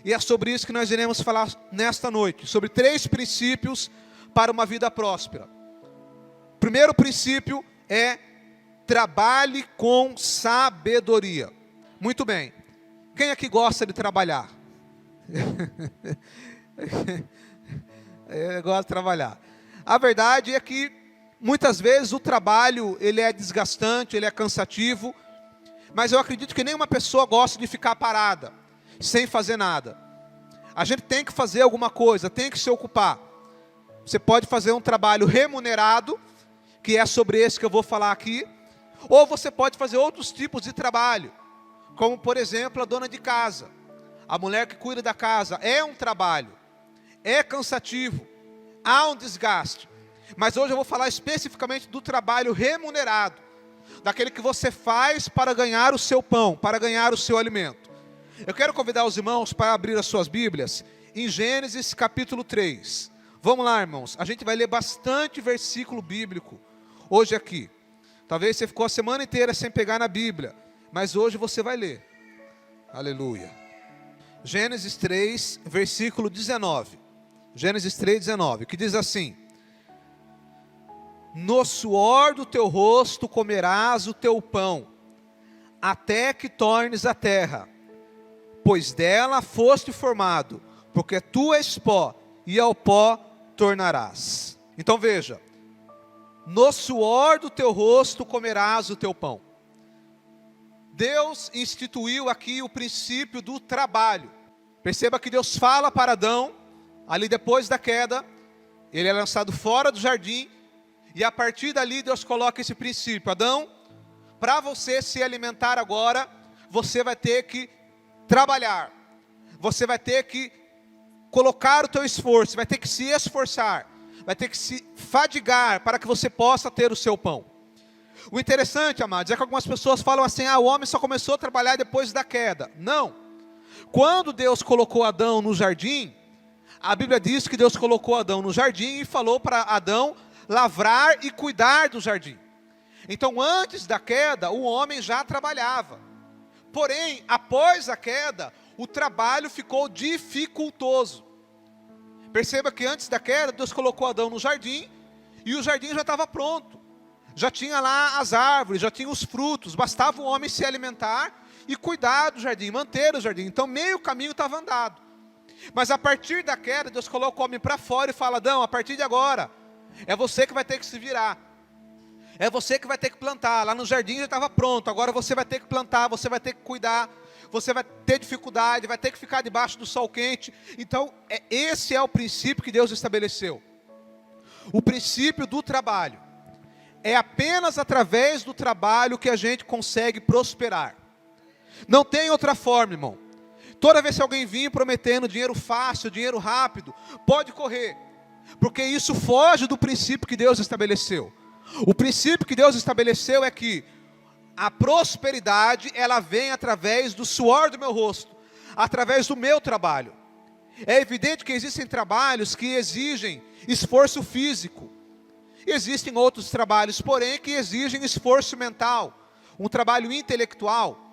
E é sobre isso que nós iremos falar nesta noite, sobre 3 princípios para uma vida próspera. O primeiro princípio é: trabalhe com sabedoria. Muito bem. Quem aqui gosta de trabalhar? Eu gosto de trabalhar. A verdade é que muitas vezes o trabalho ele é desgastante, ele é cansativo, mas eu acredito que nenhuma pessoa gosta de ficar parada, sem fazer nada. A gente tem que fazer alguma coisa, tem que se ocupar. Você pode fazer um trabalho remunerado, que é sobre esse que eu vou falar aqui, ou você pode fazer outros tipos de trabalho, como por exemplo a dona de casa, a mulher que cuida da casa. É um trabalho, é cansativo, há um desgaste. Mas hoje eu vou falar especificamente do trabalho remunerado, daquele que você faz para ganhar o seu pão, para ganhar o seu alimento. Eu quero convidar os irmãos para abrir as suas Bíblias em Gênesis capítulo 3. Vamos lá, irmãos, a gente vai ler bastante versículo bíblico hoje aqui. Talvez você ficou a semana inteira sem pegar na Bíblia, mas hoje você vai ler. Aleluia. Gênesis 3, versículo 19. Gênesis 3, 19, que diz assim: no suor do teu rosto comerás o teu pão, até que tornes a terra, pois dela foste formado, porque tu és pó, e ao pó tornarás. Então veja, no suor do teu rosto comerás o teu pão. Deus instituiu aqui o princípio do trabalho. Perceba que Deus fala para Adão, ali depois da queda, ele é lançado fora do jardim, e a partir dali Deus coloca esse princípio: Adão, para você se alimentar agora, você vai ter que trabalhar, você vai ter que colocar o teu esforço, vai ter que se esforçar, vai ter que se fadigar para que você possa ter o seu pão. O interessante, amados, é que algumas pessoas falam assim: o homem só começou a trabalhar depois da queda. Não. Quando Deus colocou Adão no jardim, a Bíblia diz que Deus colocou Adão no jardim e falou para Adão lavrar e cuidar do jardim. Então antes da queda, o homem já trabalhava. Porém, após a queda, o trabalho ficou dificultoso. Perceba que antes da queda, Deus colocou Adão no jardim, e o jardim já estava pronto. Já tinha lá as árvores, já tinha os frutos, bastava o homem se alimentar e cuidar do jardim, manter o jardim. Então meio caminho estava andado. Mas a partir da queda, Deus coloca o homem para fora e fala: Adão, a partir de agora, é você que vai ter que se virar. É você que vai ter que plantar. Lá no jardim já estava pronto, agora você vai ter que plantar, você vai ter que cuidar, você vai ter dificuldade, vai ter que ficar debaixo do sol quente. Então, esse é o princípio que Deus estabeleceu. O princípio do trabalho. É apenas através do trabalho que a gente consegue prosperar. Não tem outra forma, irmão. Toda vez que alguém vir prometendo dinheiro fácil, dinheiro rápido, pode correr, porque isso foge do princípio que Deus estabeleceu. O princípio que Deus estabeleceu é que a prosperidade, ela vem através do suor do meu rosto, através do meu trabalho. É evidente que existem trabalhos que exigem esforço físico. Existem outros trabalhos, porém, que exigem esforço mental, um trabalho intelectual.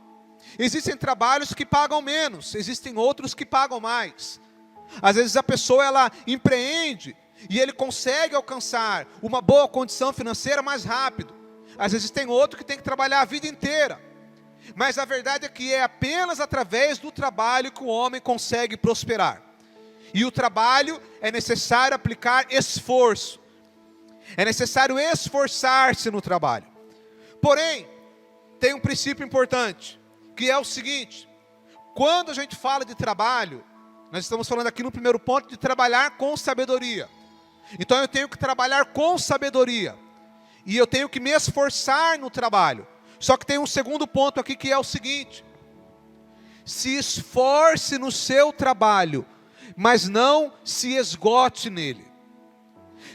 Existem trabalhos que pagam menos, existem outros que pagam mais. Às vezes a pessoa ela empreende e ele consegue alcançar uma boa condição financeira mais rápido. Às vezes tem outro que tem que trabalhar a vida inteira. Mas a verdade é que é apenas através do trabalho que o homem consegue prosperar. E o trabalho é necessário aplicar esforço. É necessário esforçar-se no trabalho. Porém, tem um princípio importante, que é o seguinte: quando a gente fala de trabalho, nós estamos falando aqui no primeiro ponto de trabalhar com sabedoria. Então eu tenho que trabalhar com sabedoria, e eu tenho que me esforçar no trabalho. Só que tem um segundo ponto aqui, que é o seguinte: se esforce no seu trabalho, mas não se esgote nele.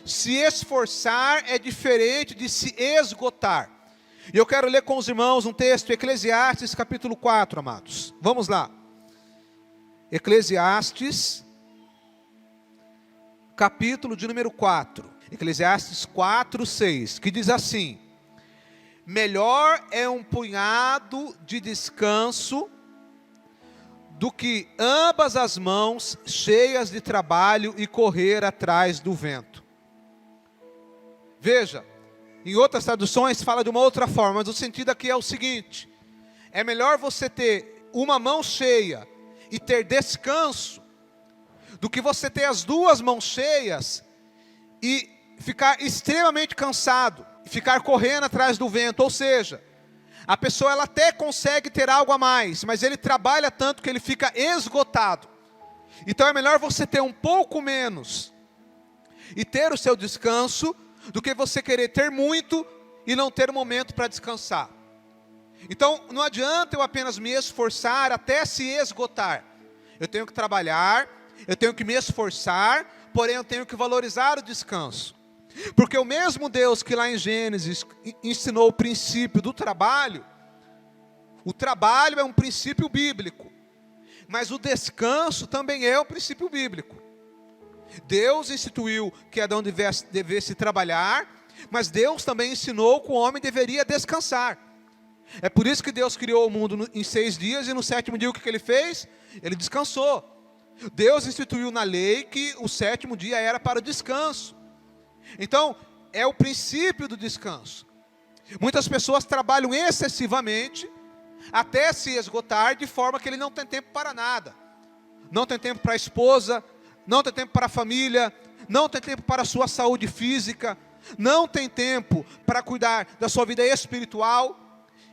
Se esforçar é diferente de se esgotar. E eu quero ler com os irmãos um texto, Eclesiastes capítulo 4, amados. Vamos lá. Eclesiastes, capítulo de número 4. Eclesiastes 4, 6, que diz assim: melhor é um punhado de descanso do que ambas as mãos cheias de trabalho e correr atrás do vento. Veja, em outras traduções fala de uma outra forma, mas o sentido aqui é o seguinte: é melhor você ter uma mão cheia e ter descanso, do que você ter as duas mãos cheias e ficar extremamente cansado, e ficar correndo atrás do vento. Ou seja, a pessoa ela até consegue ter algo a mais, mas ele trabalha tanto que ele fica esgotado. Então é melhor você ter um pouco menos e ter o seu descanso, do que você querer ter muito e não ter momento para descansar. Então não adianta eu apenas me esforçar até se esgotar. Eu tenho que trabalhar, eu tenho que me esforçar, porém eu tenho que valorizar o descanso. Porque o mesmo Deus que lá em Gênesis ensinou o princípio do trabalho, o trabalho é um princípio bíblico, mas o descanso também é um princípio bíblico. Deus instituiu que Adão devesse trabalhar, mas Deus também ensinou que o homem deveria descansar. É por isso que Deus criou o mundo em 6 dias, e no 7º dia o que ele fez? Ele descansou. Deus instituiu na lei que o 7º dia era para o descanso. Então, é o princípio do descanso. Muitas pessoas trabalham excessivamente, até se esgotar, de forma que ele não tem tempo para nada. Não tem tempo para a esposa, não tem tempo para a família, não tem tempo para a sua saúde física, não tem tempo para cuidar da sua vida espiritual,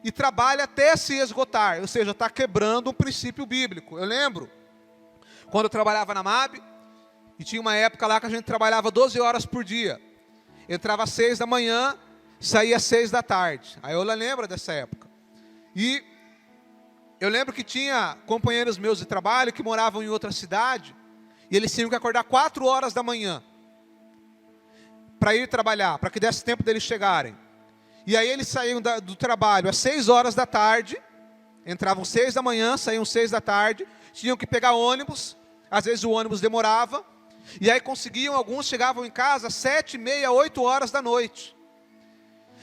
e trabalha até se esgotar, ou seja, está quebrando um princípio bíblico. Eu lembro, quando eu trabalhava na MAB, e tinha uma época lá que a gente trabalhava 12 horas por dia. Entrava às 6 da manhã, saía às 6 da tarde. Aí eu lembro dessa época. E eu lembro que tinha companheiros meus de trabalho que moravam em outra cidade, e eles tinham que acordar 4 horas da manhã para ir trabalhar, para que desse tempo deles chegarem. E aí eles saíam do trabalho às 6 horas da tarde, entravam 6 da manhã, saíam 6 da tarde, tinham que pegar ônibus, às vezes o ônibus demorava, e aí conseguiam, alguns chegavam em casa às 7h30, 8 horas da noite.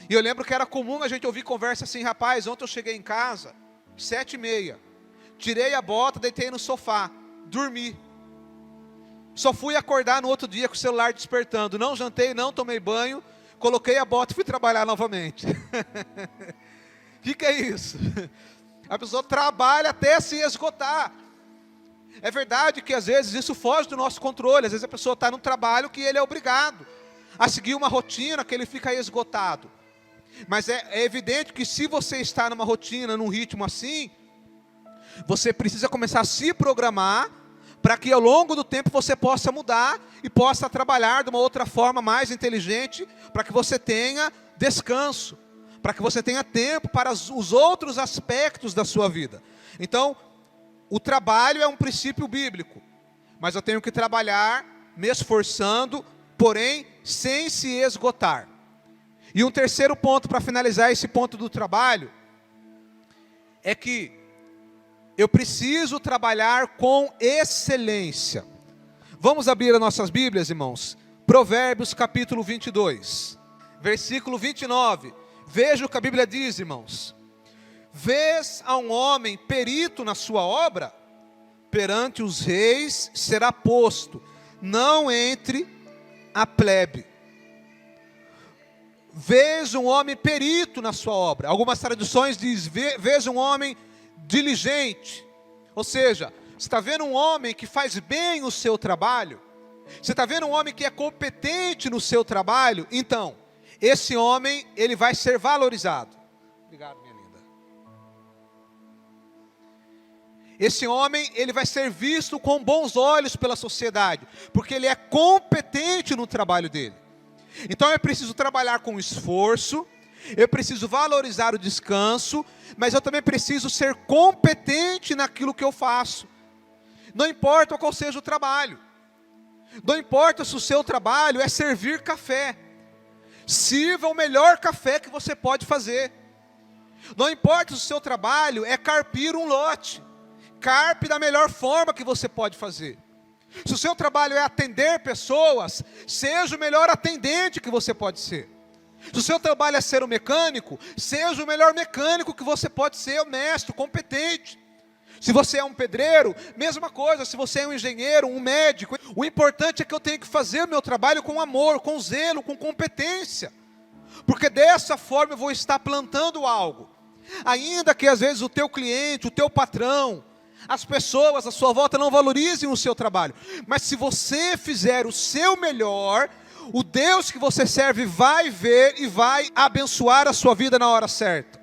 E eu lembro que era comum a gente ouvir conversa assim: rapaz, ontem eu cheguei em casa, 7h30, tirei a bota, deitei no sofá, dormi. Só fui acordar no outro dia com o celular despertando, não jantei, não tomei banho, coloquei a bota e fui trabalhar novamente. O que é isso? A pessoa trabalha até se esgotar. É verdade que às vezes isso foge do nosso controle. Às vezes a pessoa está num trabalho que ele é obrigado a seguir uma rotina que ele fica esgotado. Mas é evidente que se você está numa rotina, num ritmo assim, você precisa começar a se programar para que ao longo do tempo você possa mudar e possa trabalhar de uma outra forma mais inteligente, para que você tenha descanso, para que você tenha tempo para os outros aspectos da sua vida. Então, o trabalho é um princípio bíblico, mas eu tenho que trabalhar me esforçando, porém sem se esgotar. E um terceiro ponto para finalizar esse ponto do trabalho é que eu preciso trabalhar com excelência. Vamos abrir as nossas Bíblias, irmãos. Provérbios capítulo 22, versículo 29. Veja o que a Bíblia diz, irmãos. Vês a um homem perito na sua obra? Perante os reis será posto, não entre a plebe. Vês um homem perito na sua obra. Algumas traduções dizem, vês um homem diligente. Ou seja, você está vendo um homem que faz bem o seu trabalho? Você está vendo um homem que é competente no seu trabalho? Então, esse homem, ele vai ser valorizado. Obrigado, minha linda. Esse homem, ele vai ser visto com bons olhos pela sociedade, porque ele é competente no trabalho dele. Então eu preciso trabalhar com esforço, eu preciso valorizar o descanso, mas eu também preciso ser competente naquilo que eu faço. Não importa qual seja o trabalho, não importa se o seu trabalho é servir café, sirva o melhor café que você pode fazer. Não importa se o seu trabalho é carpir um lote, carpe da melhor forma que você pode fazer. Se o seu trabalho é atender pessoas, seja o melhor atendente que você pode ser. Se o seu trabalho é ser um mecânico, seja o melhor mecânico que você pode ser, honesto, competente. Se você é um pedreiro, mesma coisa. Se você é um engenheiro, um médico, o importante é que eu tenho que fazer o meu trabalho com amor, com zelo, com competência. Porque dessa forma eu vou estar plantando algo. Ainda que às vezes o teu cliente, o teu patrão, as pessoas à sua volta não valorizem o seu trabalho. Mas se você fizer o seu melhor, o Deus que você serve vai ver e vai abençoar a sua vida na hora certa.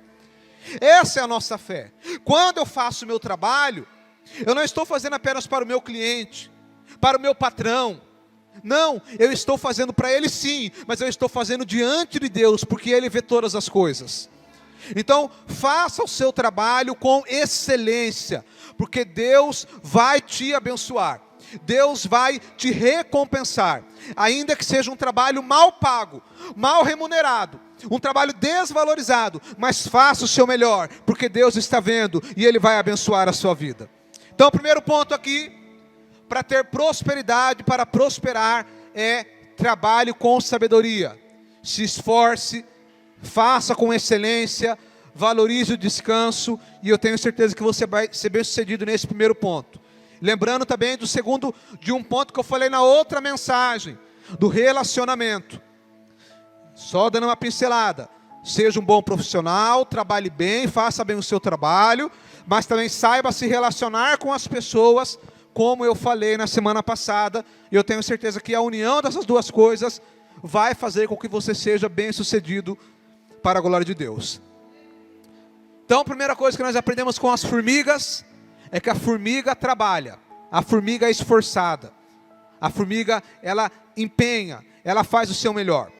Essa é a nossa fé. Quando eu faço o meu trabalho, eu não estou fazendo apenas para o meu cliente, para o meu patrão. Não, eu estou fazendo para ele sim, mas eu estou fazendo diante de Deus, porque Ele vê todas as coisas. Então, faça o seu trabalho com excelência, porque Deus vai te abençoar. Deus vai te recompensar, ainda que seja um trabalho mal pago, mal remunerado, um trabalho desvalorizado, mas faça o seu melhor, porque Deus está vendo e Ele vai abençoar a sua vida. Então, o primeiro ponto aqui, para ter prosperidade, para prosperar, é trabalho com sabedoria. Se esforce, faça com excelência, valorize o descanso, e eu tenho certeza que você vai ser bem sucedido nesse primeiro ponto. Lembrando também de um ponto que eu falei na outra mensagem, do relacionamento. Só dando uma pincelada. Seja um bom profissional, trabalhe bem, faça bem o seu trabalho, mas também saiba se relacionar com as pessoas, como eu falei na semana passada. E eu tenho certeza que a união dessas duas coisas vai fazer com que você seja bem sucedido para a glória de Deus. Então, a primeira coisa que nós aprendemos com as formigas é que a formiga trabalha, a formiga é esforçada, a formiga ela empenha, ela faz o seu melhor.